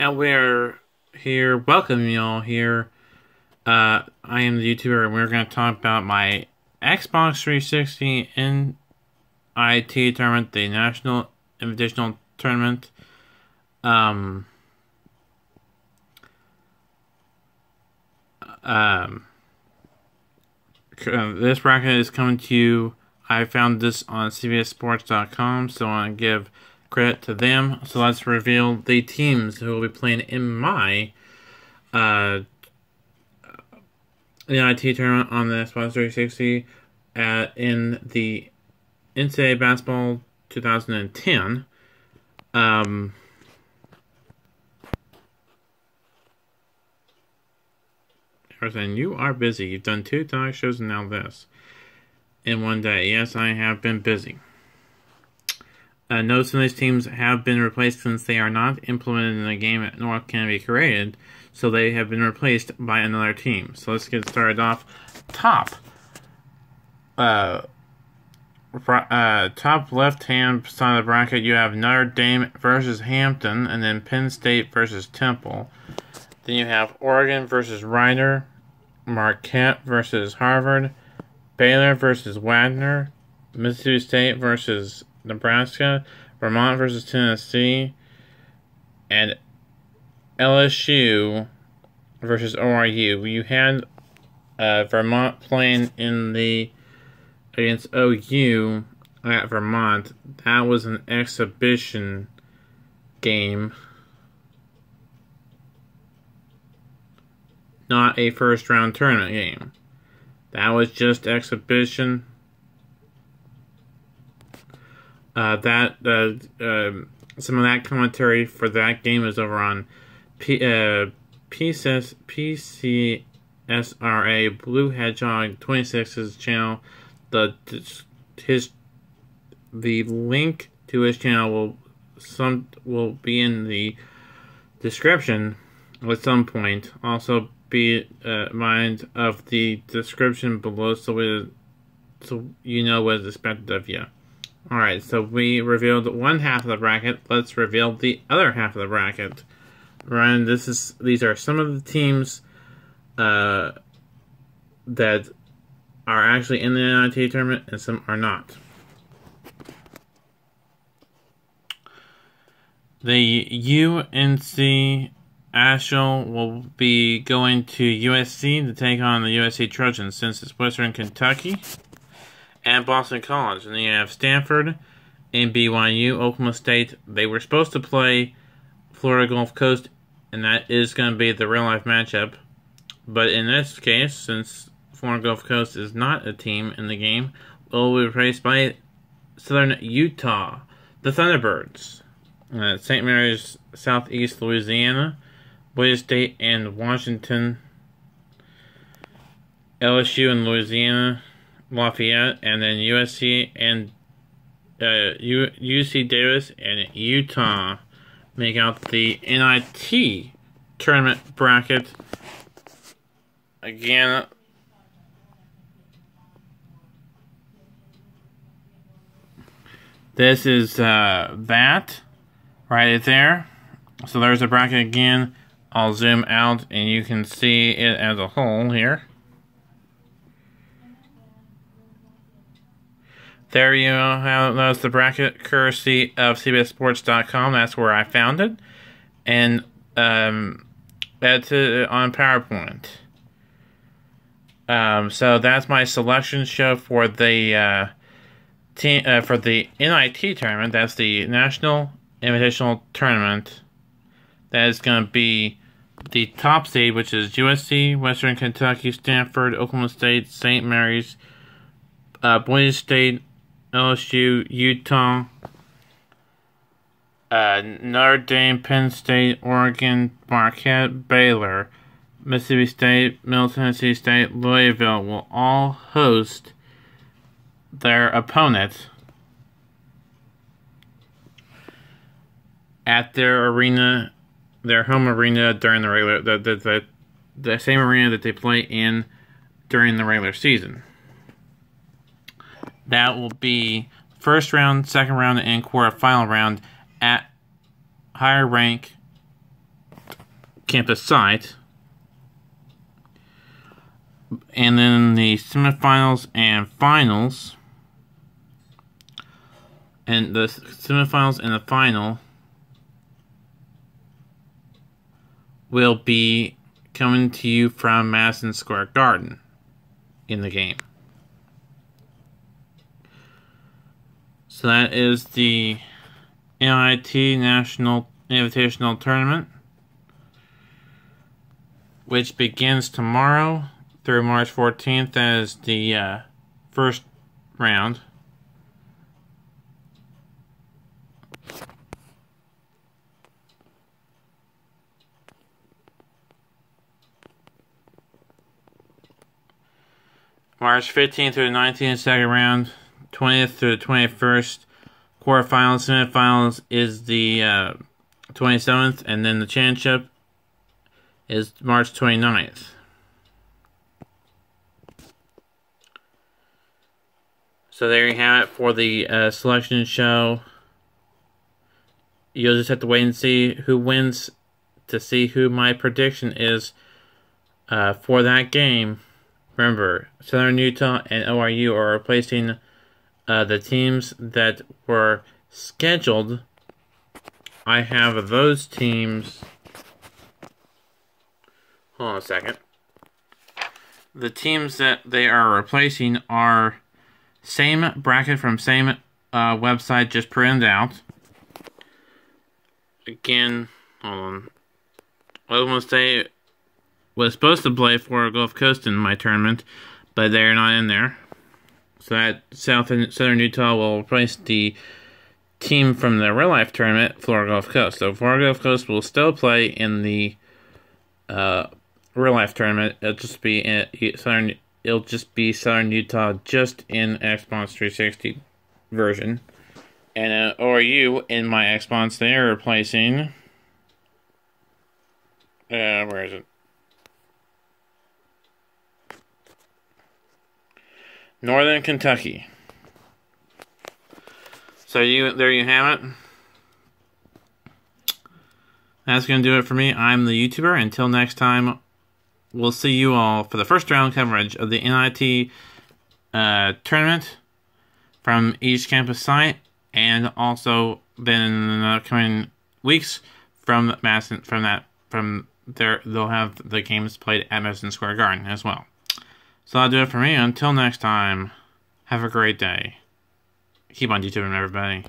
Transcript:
And we're here, welcome y'all here. I am the YouTuber, and we're going to talk about my Xbox 360 NIT tournament, the National Invitational Tournament. This bracket is coming to you. I found this on CBSSports.com, so I want to give credit to them. So let's reveal the teams who will be playing in my NIT tournament on the Xbox 360 in the NCAA basketball 2010. Everything, you are busy. You've done 2 talk shows and now this in one day. Yes, I have been busy. Note some of these teams have been replaced since they are not implemented in the game nor can be created, so they have been replaced by another team. So let's get started off. Top left-hand side of the bracket, you have Notre Dame versus Hampton, and then Penn State versus Temple. Then you have Oregon versus Rider, Marquette versus Harvard, Baylor versus Wagner, Mississippi State versus Nebraska, Vermont versus Tennessee, and LSU versus ORU. You had Vermont playing against OU at Vermont. That was an exhibition game, not a first-round tournament game. That was just exhibition. Some of that commentary for that game is over on PCSRA Blue Hedgehog 26's channel. The link to his channel will be in the description at some point. Also, be mind of the description below, so you know what is expected of you. Alright, so we revealed one half of the bracket. Let's reveal the other half of the bracket. Ryan, these are some of the teams that are actually in the NIT tournament, and some are not. The UNC Asheville will be going to USC to take on the USC Trojans, since it's Western Kentucky, and Boston College. And then you have Stanford and BYU. Oklahoma State, they were supposed to play Florida Gulf Coast, and that is going to be the real-life matchup. But in this case, since Florida Gulf Coast is not a team in the game, will be replaced by Southern Utah, the Thunderbirds. St. Mary's, Southeast Louisiana, Boise State and Washington, LSU and Louisiana, Lafayette, and then USC and UC Davis and Utah make out the NIT tournament bracket. Again, this is that right there. So there's the bracket again. I'll zoom out and you can see it as a whole here. There you have, that's the bracket courtesy of CBSSports.com. That's where I found it. And that's it on PowerPoint. So that's my selection show for the for the NIT tournament. That's the National Invitational Tournament. That is going to be the top seed, which is USC, Western Kentucky, Stanford, Oklahoma State, St. Mary's, Boise State, LSU, Utah, Notre Dame, Penn State, Oregon, Marquette, Baylor, Mississippi State, Middle Tennessee State, Louisville will all host their opponents at their arena, their home arena during the regular, the same arena that they play in during the regular season. That will be first round, second round, and quarterfinal round at higher rank campus site. And then the semifinals and finals. And the semifinals and the final will be coming to you from Madison Square Garden in the game. So that is the NIT National Invitational Tournament, which begins tomorrow through March 14th as the first round. March 15th through the 19th, second round. 20th through the 21st. Quarterfinals, semifinals is the 27th, and then the championship is March 29th. So there you have it for the selection show. You'll just have to wait and see who wins to see who my prediction is for that game. Remember, Southern Utah and ORU are replacing the teams that were scheduled. I have those teams. Hold on a second. The teams that they are replacing are same bracket from same website, just printed out. Again, hold on. Oklahoma State was supposed to play for Gulf Coast in my tournament, but they're not in there. So that Southern Utah will replace the team from the real life tournament, Florida Gulf Coast. So Florida Gulf Coast will still play in the real life tournament. It'll just be Southern Utah, just in Xbox 360 version. And ORU in my Xbox, they're replacing. Where is it? Northern Kentucky. So there you have it. That's going to do it for me. I'm the YouTuber. Until next time, we'll see you all for the first round coverage of the NIT tournament from each campus site, and also then in the coming weeks from Madison. From there, they'll have the games played at Madison Square Garden as well. So that'll do it for me. Until next time, have a great day. Keep on YouTubing, everybody.